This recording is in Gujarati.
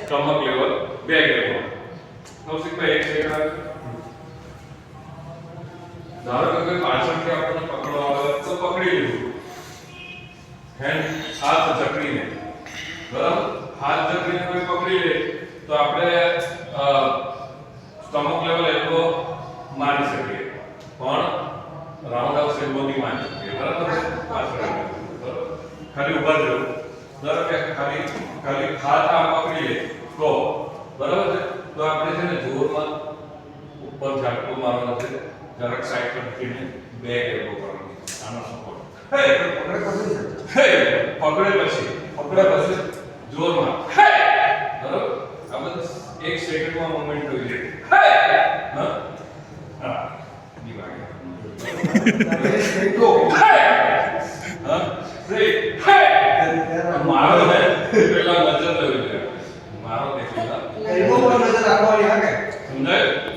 સ્ટમક લેવલ બેક લેવલ નવસીકભાઈ એક સેકન્ડ આવે ધારો કે કોઈ પાછળથી આપણને પકડવા આવે તો પકડી લીધું હેન્ડ હાથ જકડીને બરાબર હાથ જકડીને કોઈ પકડી લે તો આપણે સ્ટમક લેવલ એટલો મારી શકીએ પણ રાઉન્ડ ઓફ એલ્બો ની મારી શકીએ બરાબર પાછળ બરાબર ખાલી ઊભા જ રહો ધારો કે ખાલી હાથ આમ પકડી લે તો બરાબર છે તો આપણે છે ને જોરમાં ઉપર ઝાટકો મારવાનો છે જરાક સાઈડ પર મૂકીને બેક એલ્બો કરવાનો આનો સપોર્ટ પકડે પછી જોરમાં બરાબર આ બધું એક સેકન્ડમાં મોમેન્ટ હોય છે હા હા ની વાગે હા મારો ને પેલા નજર લેવી છે મારો દેખો એલ્બો પર નજર રાખવાની